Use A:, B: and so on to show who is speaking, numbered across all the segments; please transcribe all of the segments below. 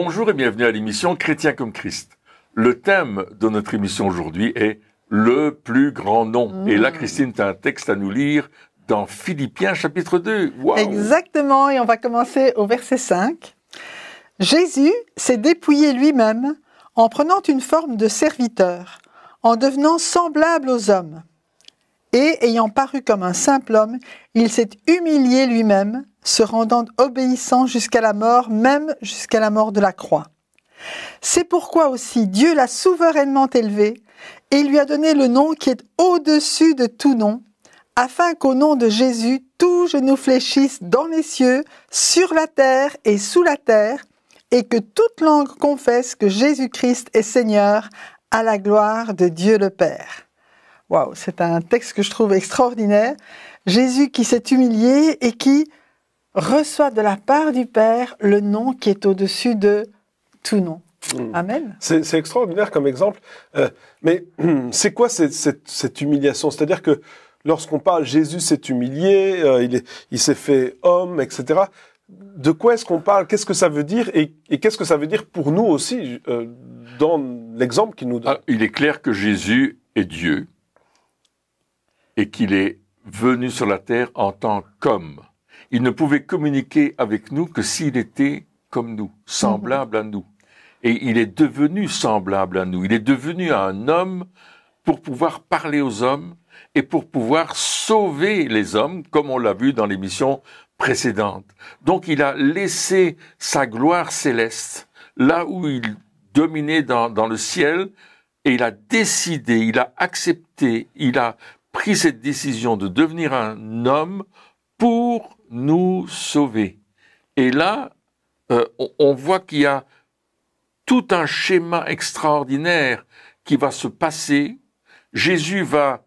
A: Bonjour et bienvenue à l'émission Chrétien comme Christ. Le thème de notre émission aujourd'hui est le plus grand nom. Et là, Christine, tu as un texte à nous lire dans Philippiens chapitre 2. Wow.
B: Exactement, et on va commencer au verset 5. Jésus s'est dépouillé lui-même en prenant une forme de serviteur, en devenant semblable aux hommes. Et, ayant paru comme un simple homme, il s'est humilié lui-même, se rendant obéissant jusqu'à la mort, même jusqu'à la mort de la croix. C'est pourquoi aussi Dieu l'a souverainement élevé et lui a donné le nom qui est au-dessus de tout nom, afin qu'au nom de Jésus, tout genou fléchisse dans les cieux, sur la terre et sous la terre, et que toute langue confesse que Jésus-Christ est Seigneur, à la gloire de Dieu le Père. Waouh, c'est un texte que je trouve extraordinaire. Jésus qui s'est humilié et qui reçoit de la part du Père le nom qui est au-dessus de tout nom. Amen.
C: C'est extraordinaire comme exemple. Mais c'est quoi cette humiliation? C'est-à-dire que lorsqu'on parle Jésus s'est humilié, il s'est fait homme, etc. De quoi est-ce qu'on parle? Qu'est-ce que ça veut dire? Et qu'est-ce que ça veut dire pour nous aussi, dans l'exemple qu'il nous donne?
A: Il est clair que Jésus est Dieu et qu'il est venu sur la terre en tant qu'homme. Il ne pouvait communiquer avec nous que s'il était comme nous, semblable à nous. Et il est devenu semblable à nous. Il est devenu un homme pour pouvoir parler aux hommes et pour pouvoir sauver les hommes, comme on l'a vu dans l'émission précédente. Donc il a laissé sa gloire céleste, là où il dominait dans le ciel, et il a décidé, il a accepté, il a pris cette décision de devenir un homme pour nous sauver. Et là, on voit qu'il y a tout un schéma extraordinaire qui va se passer. Jésus va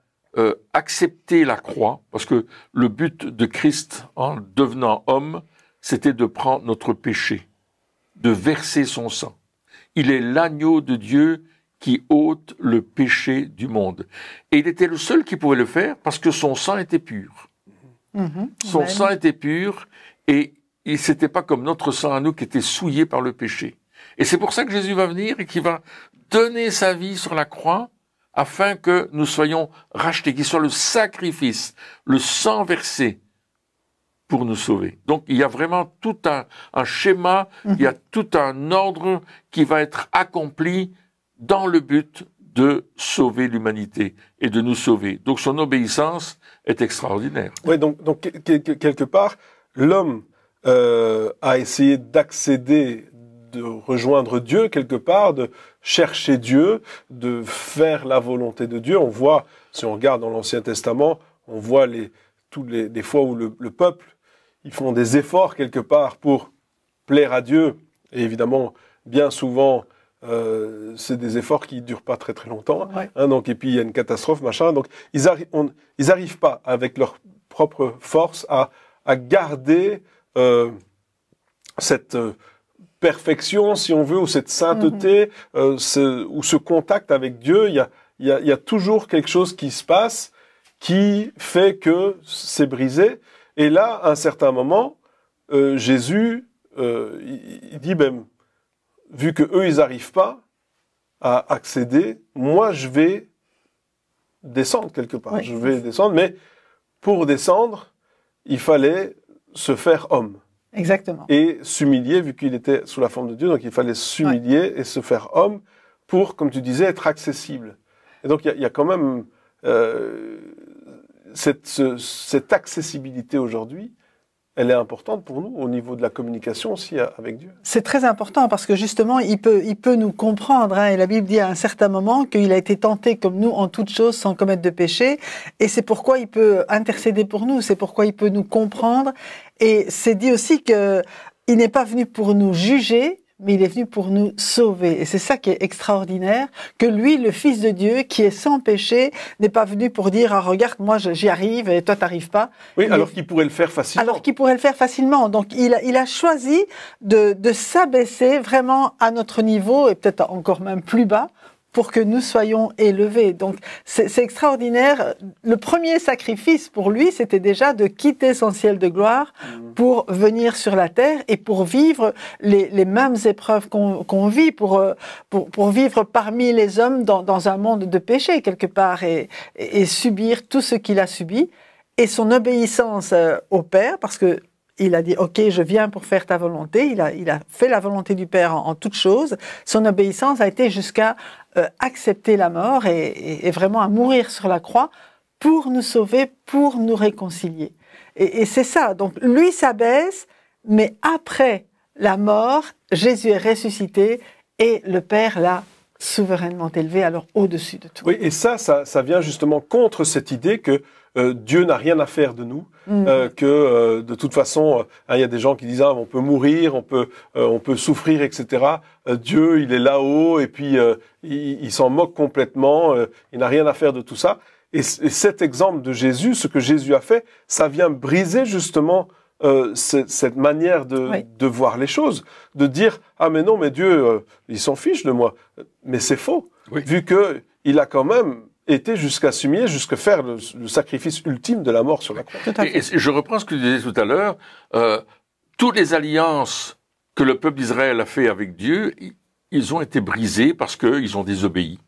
A: accepter la croix, parce que le but de Christ, en devenant homme, c'était de prendre notre péché, de verser son sang. Il est l'agneau de Dieu qui ôte le péché du monde. Et il était le seul qui pouvait le faire parce que son sang était pur. Son sang était pur et c'était pas comme notre sang à nous qui était souillé par le péché. Et c'est pour ça que Jésus va venir et qu'il va donner sa vie sur la croix afin que nous soyons rachetés, qu'il soit le sacrifice, le sang versé pour nous sauver. Donc il y a vraiment tout un schéma, il y a tout un ordre qui va être accompli dans le but de sauver l'humanité et de nous sauver. Donc son obéissance est extraordinaire.
C: Oui, donc quelque part, l'homme a essayé d'accéder, de rejoindre Dieu quelque part, de chercher Dieu, de faire la volonté de Dieu. On voit, si on regarde dans l'Ancien Testament, on voit toutes les fois où le peuple, ils font des efforts quelque part pour plaire à Dieu. Et évidemment, bien souvent, c'est des efforts qui durent pas très très longtemps.
B: Ouais.
C: Donc, et puis il y a une catastrophe, machin. Donc ils arrivent pas avec leur propre force à garder cette perfection, si on veut, ou cette sainteté, ou ce contact avec Dieu. Il y a toujours quelque chose qui se passe qui fait que c'est brisé. Et là, à un certain moment, Jésus, il dit, vu que eux ils n'arrivent pas à accéder, moi je vais descendre quelque part.
B: Oui.
C: Je vais descendre, mais pour descendre, il fallait se faire homme.
B: Exactement.
C: Et s'humilier, vu qu'il était sous la forme de Dieu, donc il fallait s'humilier et se faire homme pour, comme tu disais, être accessible. Et donc il y a quand même cette accessibilité aujourd'hui. Elle est importante pour nous au niveau de la communication aussi avec Dieu.
B: C'est très important parce que justement, il peut nous comprendre. Et la Bible dit à un certain moment qu'il a été tenté comme nous en toutes choses sans commettre de péché. Et c'est pourquoi il peut intercéder pour nous. C'est pourquoi il peut nous comprendre. Et c'est dit aussi qu'il n'est pas venu pour nous juger, mais il est venu pour nous sauver. Et c'est ça qui est extraordinaire, que lui, le Fils de Dieu, qui est sans péché, n'est pas venu pour dire « Ah, regarde, moi j'y arrive et toi t'arrives pas ».
C: Oui, alors qu'il pourrait le faire facilement.
B: Alors qu'il pourrait le faire facilement. Donc il a choisi de s'abaisser vraiment à notre niveau, et peut-être encore même plus bas, pour que nous soyons élevés. Donc c'est extraordinaire. Le premier sacrifice pour lui, c'était déjà de quitter son ciel de gloire pour venir sur la terre et pour vivre les mêmes épreuves qu'on vit, pour vivre parmi les hommes dans un monde de péché quelque part et subir tout ce qu'il a subi. Et son obéissance au Père, parce que il a dit, OK, je viens pour faire ta volonté. Il a fait la volonté du Père en toutes choses. Son obéissance a été jusqu'à accepter la mort et vraiment à mourir sur la croix pour nous sauver, pour nous réconcilier. Et c'est ça. Donc, lui s'abaisse, mais après la mort, Jésus est ressuscité et le Père l'a souverainement élevé, alors au-dessus de tout.
C: Oui, et ça vient justement contre cette idée que Dieu n'a rien à faire de nous, que de toute façon, il y a des gens qui disent on peut mourir, on peut souffrir, etc. Dieu, il est là-haut et puis il s'en moque complètement, il n'a rien à faire de tout ça. Et cet exemple de Jésus, ce que Jésus a fait, ça vient briser justement cette manière de voir les choses, de dire mais non, mais Dieu, il s'en fiche de moi. Mais c'est faux, vu que il a quand même été jusqu'à s'humilier, jusqu'à faire le sacrifice ultime de la mort sur la croix.
A: Et je reprends ce que tu disais tout à l'heure, toutes les alliances que le peuple d'Israël a fait avec Dieu, ils ont été brisées parce qu'ils ont désobéi.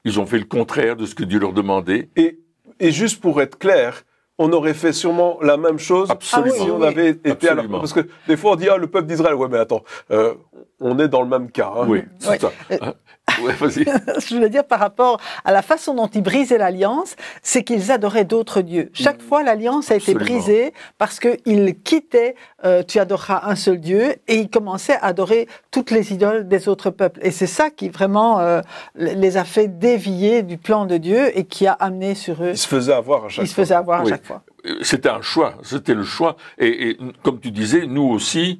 A: Ils ont fait le contraire de ce que Dieu leur demandait.
C: Et juste pour être clair, on aurait fait sûrement la même chose si on avait été à la... Parce que des fois on dit le peuple d'Israël, mais attends, on est dans le même cas.
A: Oui, c'est ça. Ouais, vas-y.
B: Je veux dire, par rapport à la façon dont ils brisaient l'alliance, c'est qu'ils adoraient d'autres dieux. Chaque fois, l'alliance a été brisée parce qu'ils quittaient tu adoreras un seul Dieu et ils commençaient à adorer toutes les idoles des autres peuples. Et c'est ça qui vraiment les a fait dévier du plan de Dieu et qui a amené sur eux...
C: Ils se faisaient avoir à chaque fois.
A: C'était un choix, c'était le choix. Et comme tu disais, nous aussi,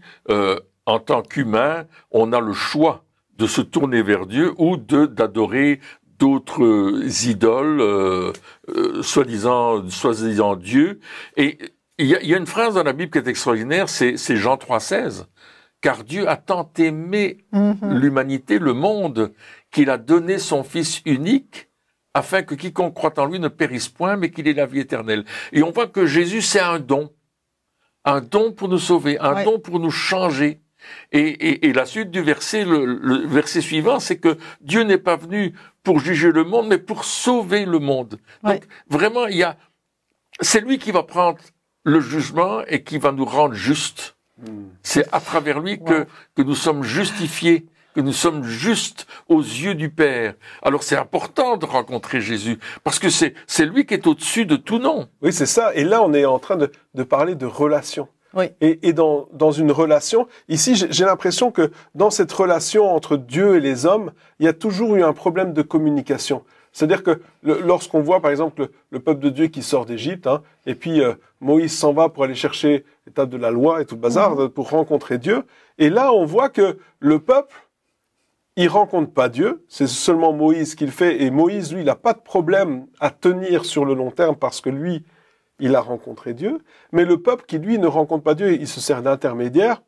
A: en tant qu'humains, on a le choix de se tourner vers Dieu ou d'adorer d'autres idoles, soi-disant Dieu. Et il y a une phrase dans la Bible qui est extraordinaire, c'est Jean 3,16. Car Dieu a tant aimé l'humanité, le monde, qu'il a donné son Fils unique, afin que quiconque croit en lui ne périsse point, mais qu'il ait la vie éternelle. Et on voit que Jésus, c'est un don pour nous sauver, un don pour nous changer. Et la suite du verset, le verset suivant, c'est que Dieu n'est pas venu pour juger le monde, mais pour sauver le monde. Donc, vraiment, c'est lui qui va prendre le jugement et qui va nous rendre justes. C'est à travers lui que nous sommes justifiés, que nous sommes justes aux yeux du Père. Alors c'est important de rencontrer Jésus, parce que c'est lui qui est au-dessus de tout nom.
C: Oui, c'est ça. Et là, on est en train de parler de relation.
B: Oui.
C: Et dans une relation, ici, j'ai l'impression que dans cette relation entre Dieu et les hommes, il y a toujours eu un problème de communication. C'est-à-dire que lorsqu'on voit, par exemple, le peuple de Dieu qui sort d'Égypte, et puis Moïse s'en va pour aller chercher les tables de la loi et tout le bazar, pour rencontrer Dieu, et là, on voit que le peuple, il rencontre pas Dieu, c'est seulement Moïse qui le fait, et Moïse, lui, il n'a pas de problème à tenir sur le long terme parce que lui, il a rencontré Dieu, mais le peuple qui, lui, ne rencontre pas Dieu, il se sert d'intermédiaire,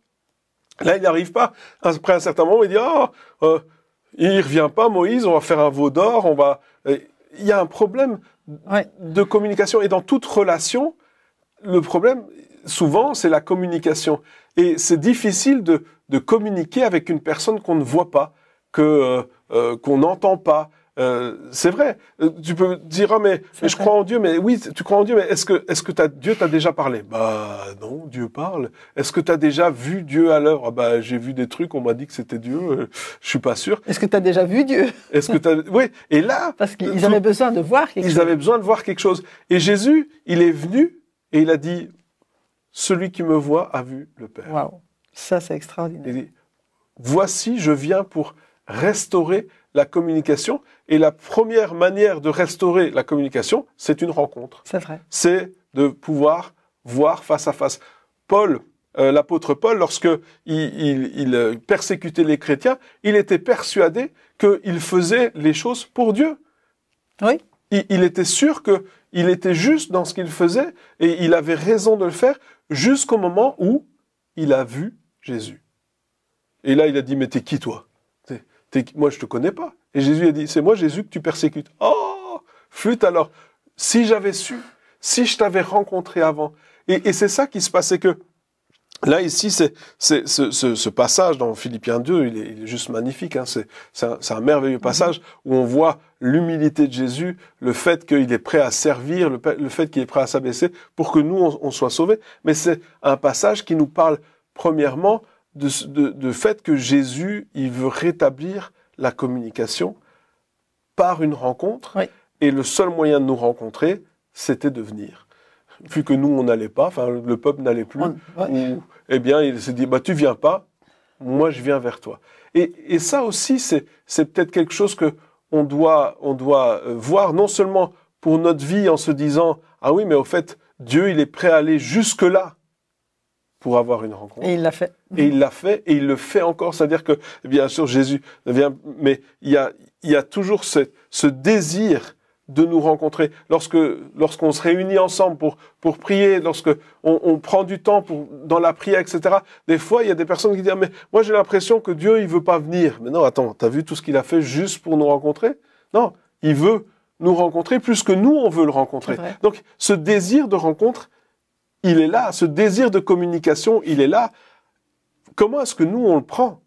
C: là, il n'arrive pas. Après un certain moment, il dit, il revient pas, Moïse, on va faire un veau d'or, il y a un problème de communication, et dans toute relation, le problème, souvent, c'est la communication. Et c'est difficile de communiquer avec une personne qu'on ne voit pas, qu'on n'entend pas. C'est vrai. Tu peux dire mais je crois en Dieu, mais oui, tu crois en Dieu, mais est-ce que Dieu t'a déjà parlé? Bah non, Dieu parle. Est-ce que tu as déjà vu Dieu à l'œuvre? Bah j'ai vu des trucs, on m'a dit que c'était Dieu, je suis pas sûr.
B: Est-ce que tu as déjà vu Dieu?
C: Oui, et là
B: parce qu'ils avaient besoin de voir quelque chose.
C: Ils avaient besoin de voir quelque chose. Et Jésus, il est venu et il a dit celui qui me voit a vu le Père.
B: Waouh. Ça c'est extraordinaire.
C: Il dit voici, je viens pour restaurer la communication, et la première manière de restaurer la communication, c'est une rencontre.
B: C'est vrai.
C: C'est de pouvoir voir face à face. Paul, l'apôtre Paul, lorsque il persécutait les chrétiens, il était persuadé qu'il faisait les choses pour Dieu.
B: Oui.
C: Il était sûr qu'il était juste dans ce qu'il faisait, et il avait raison de le faire jusqu'au moment où il a vu Jésus. Et là, il a dit, mais t'es qui toi? moi je te connais pas. Et Jésus a dit, c'est moi Jésus que tu persécutes. Oh, flûte alors, si j'avais su, si je t'avais rencontré avant. Et c'est ça qui se passait que, là, ici, ce passage dans Philippiens 2, il est juste magnifique. Hein. C'est un merveilleux passage où on voit l'humilité de Jésus, le fait qu'il est prêt à servir, le fait qu'il est prêt à s'abaisser pour que nous, on soit sauvés. Mais c'est un passage qui nous parle, premièrement, de fait que Jésus, il veut rétablir la communication par une rencontre.
B: Oui.
C: Et le seul moyen de nous rencontrer, c'était de venir. Vu que nous, on n'allait pas, enfin, le peuple n'allait plus, eh bien, il s'est dit, tu viens pas, moi, je viens vers toi. Et ça aussi, c'est peut-être quelque chose que on doit voir, non seulement pour notre vie, en se disant, ah oui, mais au fait, Dieu, il est prêt à aller jusque-là pour avoir une rencontre.
B: Et il l'a fait.
C: Et il l'a fait, et il le fait encore. C'est-à-dire que, bien sûr, Jésus vient, mais il y a toujours ce désir de nous rencontrer. Lorsqu'on se réunit ensemble pour prier, on prend du temps dans la prière, etc. Des fois, il y a des personnes qui disent, mais moi j'ai l'impression que Dieu, il veut pas venir. Mais non, attends, t'as vu tout ce qu'il a fait juste pour nous rencontrer? Non, il veut nous rencontrer plus que nous, on veut le rencontrer. Donc, ce désir de rencontre, il est là. Ce désir de communication, il est là. Comment est-ce que nous, on le prend?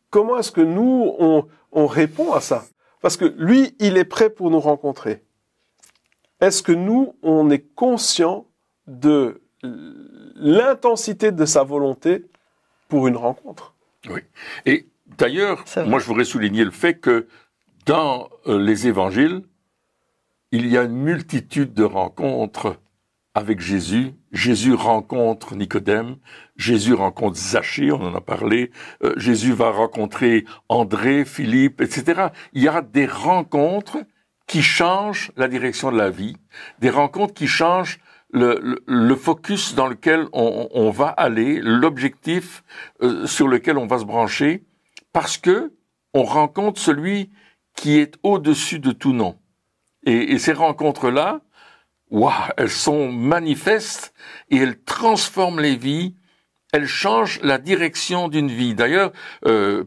C: Comment est-ce que nous, on répond à ça? Parce que lui, il est prêt pour nous rencontrer. Est-ce que nous, on est conscient de l'intensité de sa volonté pour une rencontre?
A: Oui. Et d'ailleurs, moi, je voudrais souligner le fait que dans les évangiles, il y a une multitude de rencontres avec Jésus. Jésus rencontre Nicodème, Jésus rencontre Zachée, on en a parlé, Jésus va rencontrer André, Philippe, etc. Il y a des rencontres qui changent la direction de la vie, des rencontres qui changent le focus dans lequel on va aller, l'objectif sur lequel on va se brancher, parce que on rencontre celui qui est au-dessus de tout nom. Et ces rencontres-là, elles sont manifestes et elles transforment les vies, elles changent la direction d'une vie. D'ailleurs,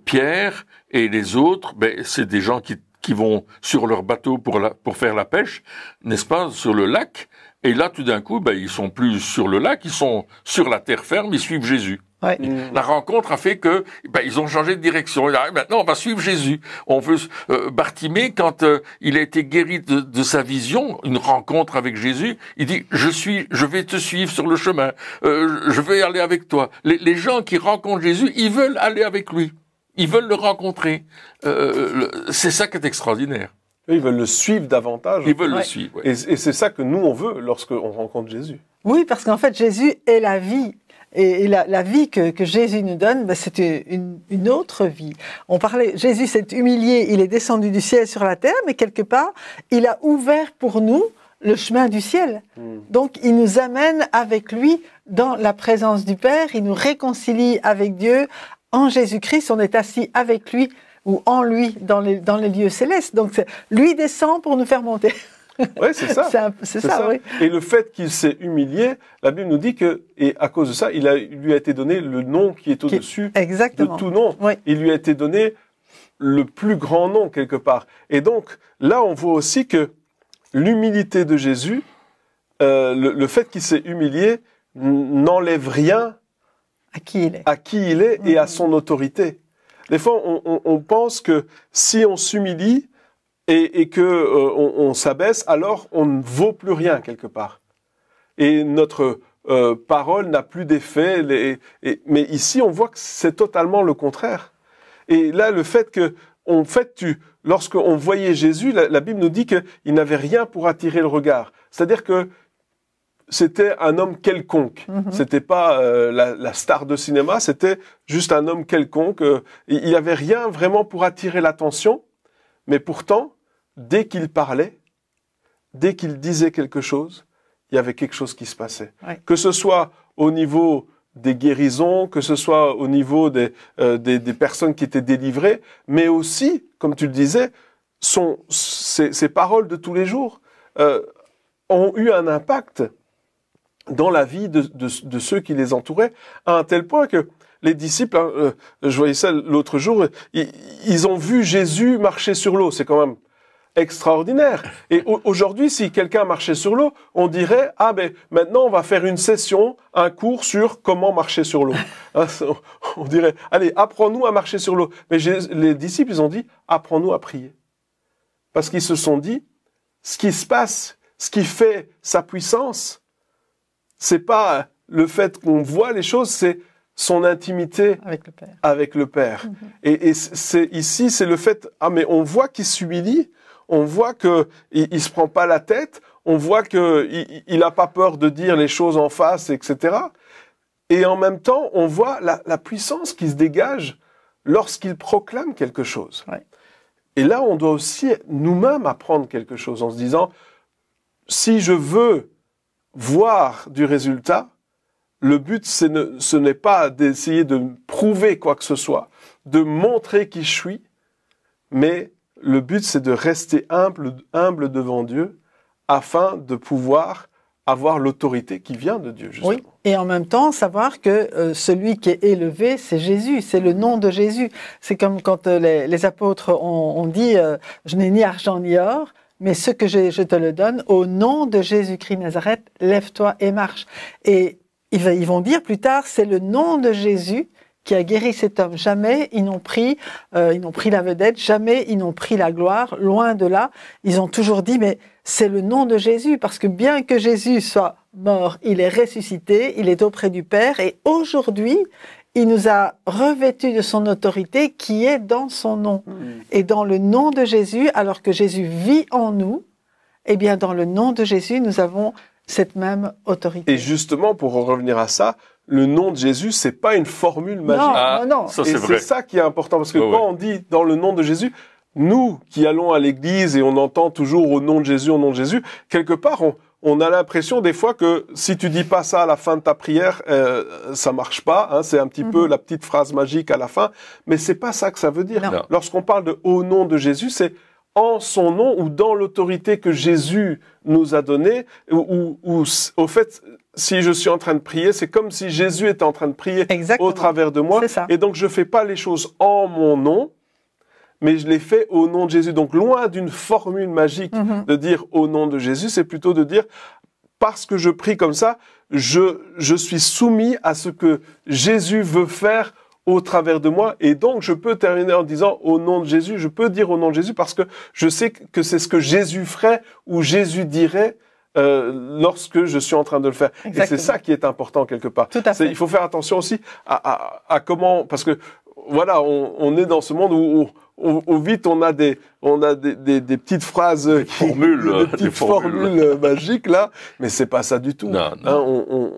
A: Pierre et les autres, c'est des gens qui vont sur leur bateau pour faire la pêche, n'est-ce pas, sur le lac. Et là, tout d'un coup, ils sont plus sur le lac, ils sont sur la terre ferme, ils suivent Jésus.
B: Ouais.
A: La rencontre a fait que ils ont changé de direction. Maintenant, on va suivre Jésus. On veut Bartimée, quand il a été guéri de sa vision, une rencontre avec Jésus, il dit je vais te suivre sur le chemin. Je vais aller avec toi. Les gens qui rencontrent Jésus, ils veulent aller avec lui. Ils veulent le rencontrer. C'est ça qui est extraordinaire.
C: Ils veulent le suivre davantage.
A: Ils veulent le suivre. Ouais.
C: Et c'est ça que nous on veut lorsqu'on rencontre Jésus.
B: Oui, parce qu'en fait, Jésus est la vie. Et la vie que Jésus nous donne, c'était une autre vie. Jésus s'est humilié, il est descendu du ciel sur la terre, mais quelque part, il a ouvert pour nous le chemin du ciel. Donc, il nous amène avec lui dans la présence du Père, il nous réconcilie avec Dieu. En Jésus-Christ, on est assis avec lui ou en lui dans les lieux célestes. Donc, lui descend pour nous faire monter.
C: Oui, c'est ça.
B: c'est ça, oui.
C: Et le fait qu'il s'est humilié, la Bible nous dit que, et à cause de ça, il lui a été donné le nom qui est au-dessus de tout nom.
B: Oui.
C: Il lui a été donné le plus grand nom quelque part. Et donc, là, on voit aussi que l'humilité de Jésus, le fait qu'il s'est humilié, n'enlève rien
B: à qui il est,
C: et à son autorité. Des fois, on pense que si on s'humilie, et que on s'abaisse, alors on ne vaut plus rien quelque part. Et notre parole n'a plus d'effet. Mais ici, on voit que c'est totalement le contraire. Et là, le fait que, lorsqu'on voyait Jésus, la Bible nous dit qu'il n'avait rien pour attirer le regard. C'est-à-dire que c'était un homme quelconque. C'était pas la star de cinéma, c'était juste un homme quelconque. Il n'avait rien vraiment pour attirer l'attention. Mais pourtant, dès qu'il parlait, dès qu'il disait quelque chose, il y avait quelque chose qui se passait. Ouais. Que ce soit au niveau des guérisons, que ce soit au niveau des personnes qui étaient délivrées, mais aussi, comme tu le disais, ces paroles de tous les jours ont eu un impact dans la vie de ceux qui les entouraient, à un tel point que les disciples, hein, je voyais ça l'autre jour, ils ont vu Jésus marcher sur l'eau. C'est quand même extraordinaire. Et aujourd'hui, si quelqu'un marchait sur l'eau, on dirait, ah ben maintenant on va faire une session, un cours sur comment marcher sur l'eau. Hein, on dirait, allez, apprends-nous à marcher sur l'eau. Mais les disciples, ils ont dit, apprends-nous à prier. Parce qu'ils se sont dit, ce qui se passe, ce qui fait sa puissance, c'est pas le fait qu'on voit les choses, c'est son intimité avec le Père. Et c'est ici, c'est le fait, ah mais on voit qu'il s'humilie, on voit que il se prend pas la tête, on voit que il a pas peur de dire les choses en face, etc. Et en même temps, on voit la puissance qui se dégage lorsqu'il proclame quelque chose. Ouais. Et là, on doit aussi nous-mêmes apprendre quelque chose en se disant, si je veux voir du résultat, le but, ce n'est pas d'essayer de prouver quoi que ce soit, de montrer qui je suis, mais le but, c'est de rester humble devant Dieu afin de pouvoir avoir l'autorité qui vient de Dieu, justement.
B: Oui, et en même temps, savoir que celui qui est élevé, c'est Jésus, c'est le nom de Jésus. C'est comme quand les apôtres ont dit « Je n'ai ni argent ni or », mais ce que je te le donne, au nom de Jésus-Christ Nazareth, lève-toi et marche. Et ils vont dire plus tard, c'est le nom de Jésus qui a guéri cet homme. Jamais ils n'ont pris la vedette, jamais ils n'ont pris la gloire, loin de là. Ils ont toujours dit, mais c'est le nom de Jésus, parce que bien que Jésus soit mort, il est ressuscité, il est auprès du Père, et aujourd'hui, il nous a revêtus de son autorité qui est dans son nom. Et dans le nom de Jésus, alors que Jésus vit en nous, eh bien dans le nom de Jésus, nous avons cette même autorité.
C: Et justement, pour en revenir à ça, le nom de Jésus, c'est pas une formule magique.
B: Non.
A: Ça, c'est vrai.
C: C'est ça qui est important, parce que quand on dit dans le nom de Jésus, nous qui allons à l'église et on entend toujours au nom de Jésus, quelque part, on a l'impression des fois que si tu dis pas ça à la fin de ta prière, ça marche pas. Hein, c'est un petit peu la petite phrase magique à la fin, mais c'est pas ça que ça veut dire.
A: Non.
C: Lorsqu'on parle de au nom de Jésus, c'est en son nom ou dans l'autorité que Jésus nous a donnée, ou au fait, si je suis en train de prier, c'est comme si Jésus était en train de prier au travers de moi. Et donc, je fais pas les choses en mon nom, mais je les fais au nom de Jésus. Donc, loin d'une formule magique de dire au nom de Jésus, c'est plutôt de dire, parce que je prie comme ça, je suis soumis à ce que Jésus veut faire au travers de moi, et donc je peux terminer en disant au nom de Jésus, je peux dire au nom de Jésus parce que je sais que c'est ce que Jésus ferait ou Jésus dirait lorsque je suis en train de le faire. Exactement. Et c'est ça qui est important quelque part.
B: Tout à fait.
C: Il faut faire attention aussi à comment, parce que voilà, on est dans ce monde où vite on a des petites phrases, des formules magiques là, mais c'est pas ça du tout.
A: Non.
C: Hein,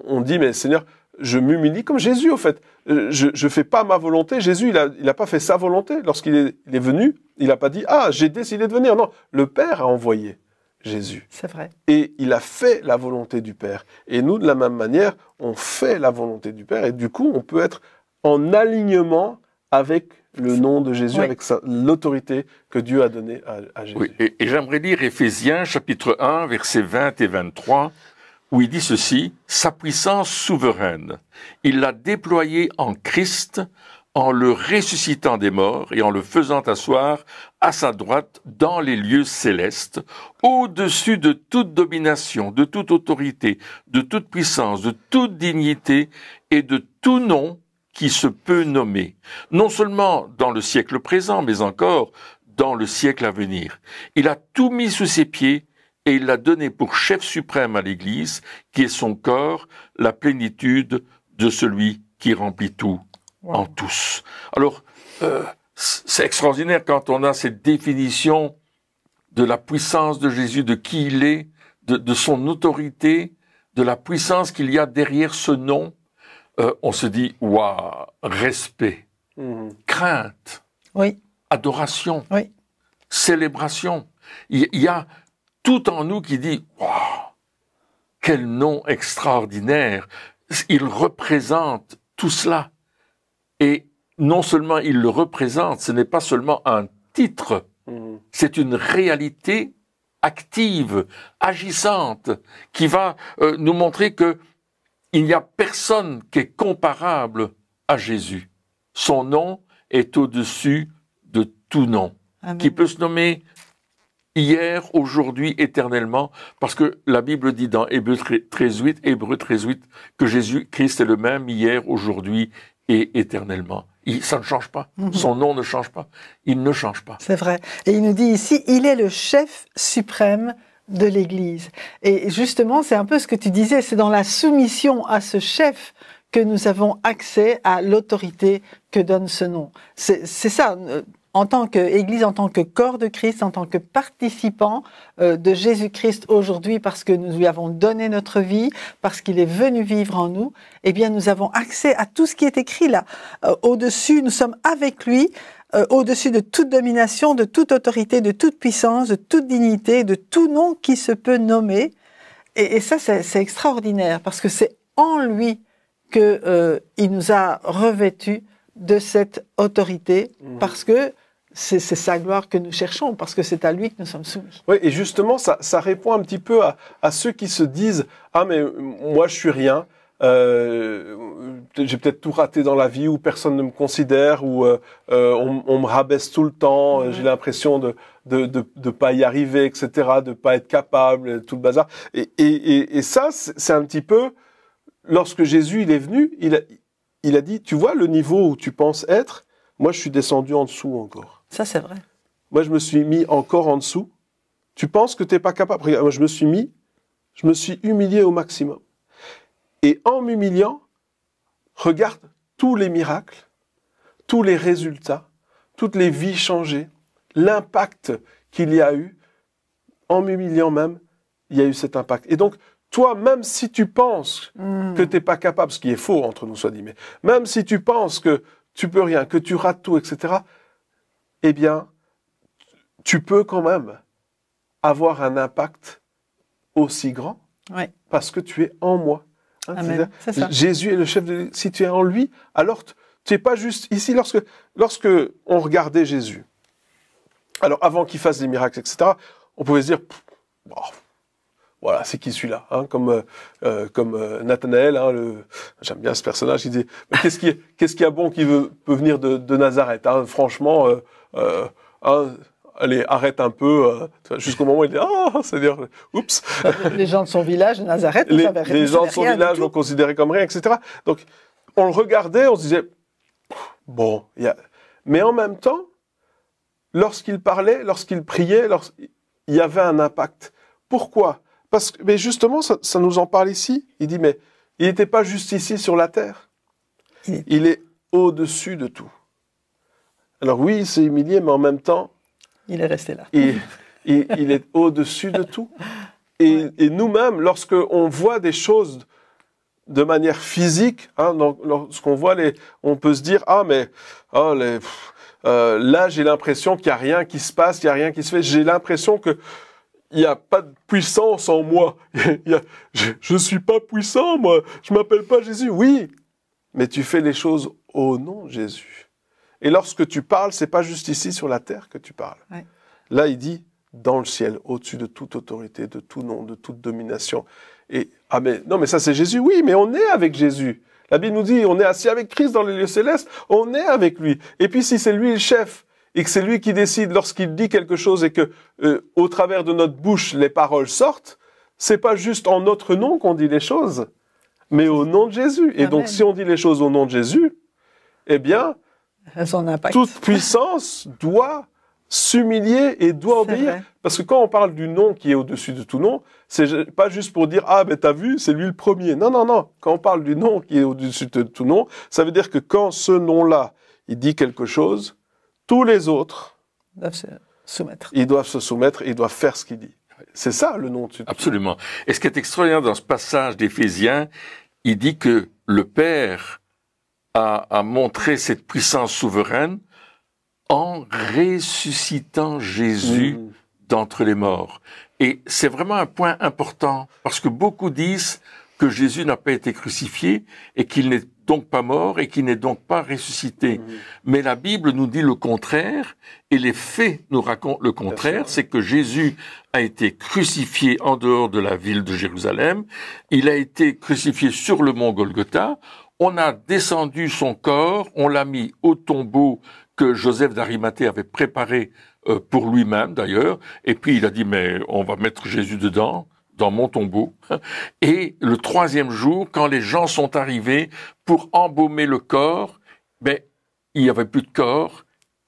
C: on dit mais Seigneur, je m'humilie comme Jésus, au fait. Je fais pas ma volonté. Jésus, il a pas fait sa volonté. Lorsqu'il est venu, il a pas dit, ah, j'ai décidé de venir. Non, le Père a envoyé Jésus.
B: C'est vrai.
C: Et il a fait la volonté du Père. Et nous, de la même manière, on fait la volonté du Père. Et du coup, on peut être en alignement avec le nom de Jésus, avec l'autorité que Dieu a donnée à Jésus.
A: Oui, et j'aimerais lire Éphésiens, chapitre 1, versets 20 et 23, où il dit ceci, « Sa puissance souveraine, il l'a déployée en Christ, en le ressuscitant des morts et en le faisant asseoir à sa droite dans les lieux célestes, au-dessus de toute domination, de toute autorité, de toute puissance, de toute dignité et de tout nom qui se peut nommer, non seulement dans le siècle présent, mais encore dans le siècle à venir. Il a tout mis sous ses pieds, et il l'a donné pour chef suprême à l'Église, qui est son corps, la plénitude de celui qui remplit tout en tous. Alors, c'est extraordinaire quand on a cette définition de la puissance de Jésus, de qui il est, de son autorité, de la puissance qu'il y a derrière ce nom. On se dit, waouh, respect, crainte, adoration, célébration. Il y a tout en nous qui dit « Waouh, quel nom extraordinaire !» Il représente tout cela. Et non seulement il le représente, ce n'est pas seulement un titre, c'est une réalité active, agissante, qui va nous montrer que il n'y a personne qui est comparable à Jésus. Son nom est au-dessus de tout nom,
B: Amen.
A: qui peut se nommer hier, aujourd'hui, éternellement, parce que la Bible dit dans Hébreux 13:8 que Jésus-Christ est le même hier, aujourd'hui et éternellement. Ça ne change pas. Son nom ne change pas. Il ne change pas.
B: C'est vrai. Et il nous dit ici, il est le chef suprême de l'Église. Et justement, c'est un peu ce que tu disais, c'est dans la soumission à ce chef que nous avons accès à l'autorité que donne ce nom. C'est ça, en tant qu'Église, en tant que corps de Christ, en tant que participant de Jésus-Christ aujourd'hui, parce que nous lui avons donné notre vie, parce qu'il est venu vivre en nous, eh bien nous avons accès à tout ce qui est écrit là. Au-dessus, nous sommes avec lui, au-dessus de toute domination, de toute autorité, de toute puissance, de toute dignité, de tout nom qui se peut nommer. Et ça, c'est extraordinaire, parce que c'est en lui qu'il nous a revêtus de cette autorité, parce que c'est sa gloire que nous cherchons, parce que c'est à lui que nous sommes soumis.
C: Oui, et justement, ça répond un petit peu à ceux qui se disent « Ah, mais moi, je suis rien. J'ai peut-être tout raté dans la vie, ou personne ne me considère, ou on me rabaisse tout le temps, j'ai l'impression de pas y arriver, etc., de pas être capable, tout le bazar. » Et ça, c'est un petit peu, lorsque Jésus il est venu, il a dit, tu vois le niveau où tu penses être, moi je suis descendu en dessous encore.
B: Ça, c'est vrai.
C: Moi je me suis mis encore en dessous. Tu penses que t'es pas capable. Regarde, moi je me suis humilié au maximum. Et en m'humiliant, regarde tous les miracles, tous les résultats, toutes les vies changées, l'impact qu'il y a eu, en m'humiliant même, il y a eu cet impact. Et donc, toi, même si tu penses que tu n'es pas capable, ce qui est faux entre nous soit dit, mais même si tu penses que tu peux rien, que tu rates tout, etc., eh bien, tu peux quand même avoir un impact aussi grand parce que tu es en moi. Hein,
B: Amen. C'est ça.
C: Jésus est le chef de... Si tu es en lui, alors tu n'es pas juste ici. Lorsque on regardait Jésus, alors avant qu'il fasse des miracles, etc., on pouvait se dire... Bon, voilà, c'est qui celui-là, hein, comme Nathanaël, hein, j'aime bien ce personnage, il dit, mais qu'est-ce qu'il y a bon qui peut venir de Nazareth, hein, franchement, hein, allez, arrête un peu, jusqu'au moment où il dit, c'est-à-dire, oups.
B: Les gens de son village, de Nazareth,
C: les gens de son village l'ont considéré comme rien, etc. Donc, on le regardait, on se disait, bon, mais en même temps, lorsqu'il parlait, lorsqu'il priait, il y avait un impact. Pourquoi ? Parce que, mais justement, ça nous en parle ici. Il dit, mais il n'était pas juste ici sur la terre. Il est au-dessus de tout. Alors oui, il s'est humilié, mais en même temps...
B: Il est resté là.
C: Il est au-dessus de tout. Et nous-mêmes, lorsqu'on voit des choses de manière physique, hein, lorsqu'on voit on peut se dire, là, j'ai l'impression qu'il n'y a rien qui se passe, il n'y a rien qui se fait. J'ai l'impression que il n'y a pas de puissance en moi. Je ne suis pas puissant, moi. Je ne m'appelle pas Jésus. Oui, mais tu fais les choses au nom de Jésus. Et lorsque tu parles, ce n'est pas juste ici sur la terre que tu parles. Ouais. Là, il dit dans le ciel, au-dessus de toute autorité, de tout nom, de toute domination. Et mais ça c'est Jésus. Oui, mais on est avec Jésus. La Bible nous dit, on est assis avec Christ dans les lieux célestes. On est avec lui. Et puis si c'est lui le chef, et que c'est lui qui décide lorsqu'il dit quelque chose et que au travers de notre bouche les paroles sortent, c'est pas juste en notre nom qu'on dit les choses, mais au nom de Jésus. Et Amen. Donc si on dit les choses au nom de Jésus, eh bien, toute puissance doit s'humilier et doit obéir. Vrai. Parce que quand on parle du nom qui est au-dessus de tout nom, c'est pas juste pour dire « Ah, ben t'as vu, c'est lui le premier ». Non, non, non. Quand on parle du nom qui est au-dessus de tout nom, ça veut dire que quand ce nom-là, il dit quelque chose, tous les autres
B: doivent se soumettre.
C: Ils doivent se soumettre et ils doivent faire ce qu'il dit. C'est ça le nom.
A: Absolument. Et ce qui est extraordinaire dans ce passage d'Éphésiens, il dit que le Père a montré cette puissance souveraine en ressuscitant Jésus d'entre les morts. Et c'est vraiment un point important, parce que beaucoup disent que Jésus n'a pas été crucifié et qu'il n'est donc pas mort et qu'il n'est donc pas ressuscité. Mais la Bible nous dit le contraire et les faits nous racontent le contraire, c'est que Jésus a été crucifié en dehors de la ville de Jérusalem, il a été crucifié sur le mont Golgotha, On a descendu son corps, on l'a mis au tombeau que Joseph d'Arimathée avait préparé pour lui-même d'ailleurs, et puis il a dit mais on va mettre Jésus dedans, dans mon tombeau. Et le 3e jour, quand les gens sont arrivés pour embaumer le corps, ben il n'y avait plus de corps,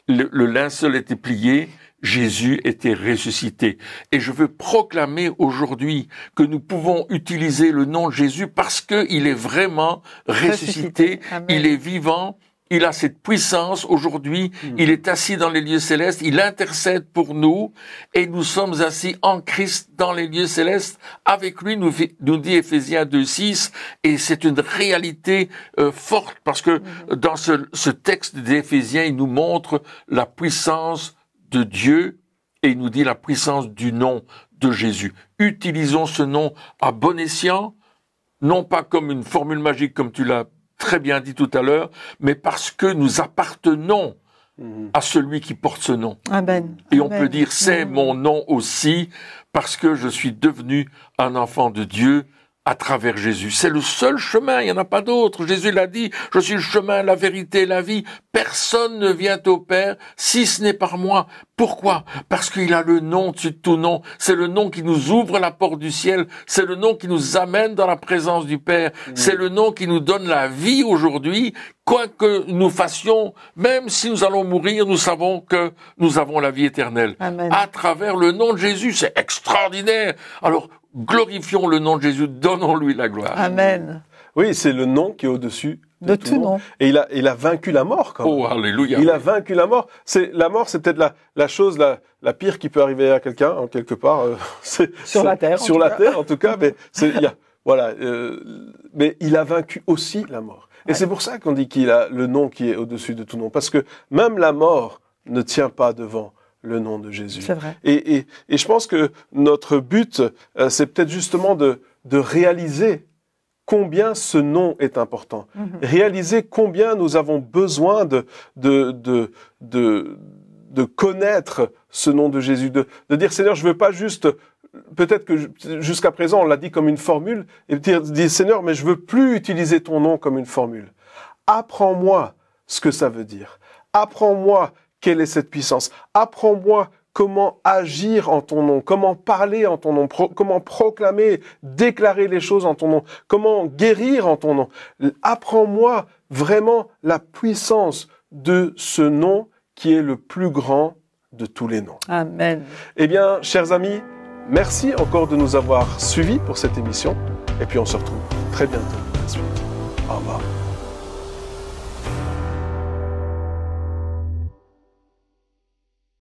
A: le linceul était plié, Jésus était ressuscité. Et je veux proclamer aujourd'hui que nous pouvons utiliser le nom de Jésus parce qu'il est vraiment ressuscité, il est vivant, il a cette puissance aujourd'hui, il est assis dans les lieux célestes, il intercède pour nous et nous sommes assis en Christ dans les lieux célestes avec lui, nous dit Éphésiens 2:6, et c'est une réalité forte parce que dans ce texte d'Éphésiens, il nous montre la puissance de Dieu et il nous dit la puissance du nom de Jésus. Utilisons ce nom à bon escient, non pas comme une formule magique comme tu l'as très bien dit tout à l'heure, mais parce que nous appartenons à celui qui porte ce nom.
B: Amen.
A: Et on peut dire c'est mon nom aussi parce que je suis devenu un enfant de Dieu à travers Jésus. C'est le seul chemin, il n'y en a pas d'autre. Jésus l'a dit, je suis le chemin, la vérité, la vie. Personne ne vient au Père si ce n'est par moi. Pourquoi? Parce qu'il a le nom dessus de tout nom. C'est le nom qui nous ouvre la porte du ciel. C'est le nom qui nous amène dans la présence du Père. C'est le nom qui nous donne la vie aujourd'hui. Quoi que nous fassions, même si nous allons mourir, nous savons que nous avons la vie éternelle.
B: Amen.
A: À travers le nom de Jésus, c'est extraordinaire. Alors, glorifions le nom de Jésus, donnons-lui la gloire.
B: Amen.
C: Oui, c'est le nom qui est au-dessus de tout nom. Et il a vaincu la mort quand même.
A: Oh, alléluia.
C: Il a vaincu la mort. La mort, c'est peut-être la chose la pire qui peut arriver à quelqu'un, en quelque part.
B: Sur la terre.
C: Sur la terre, en tout cas. Mais mais il a vaincu aussi la mort. Et c'est pour ça qu'on dit qu'il a le nom qui est au-dessus de tout nom. Parce que même la mort ne tient pas devant le nom de Jésus.
B: C'est vrai.
C: Et je pense que notre but, c'est peut-être justement de réaliser combien ce nom est important. Réaliser combien nous avons besoin de connaître ce nom de Jésus, de dire Seigneur, je veux pas juste, peut-être que jusqu'à présent on l'a dit comme une formule, et dire Seigneur, mais je veux plus utiliser ton nom comme une formule. Apprends-moi ce que ça veut dire. Apprends-moi quelle est cette puissance. Apprends-moi comment agir en ton nom, comment parler en ton nom, comment proclamer, déclarer les choses en ton nom, comment guérir en ton nom. Apprends-moi vraiment la puissance de ce nom qui est le plus grand de tous les noms.
B: Amen.
C: Eh bien, chers amis, merci encore de nous avoir suivis pour cette émission. Et puis on se retrouve très bientôt pour la suite. Au revoir.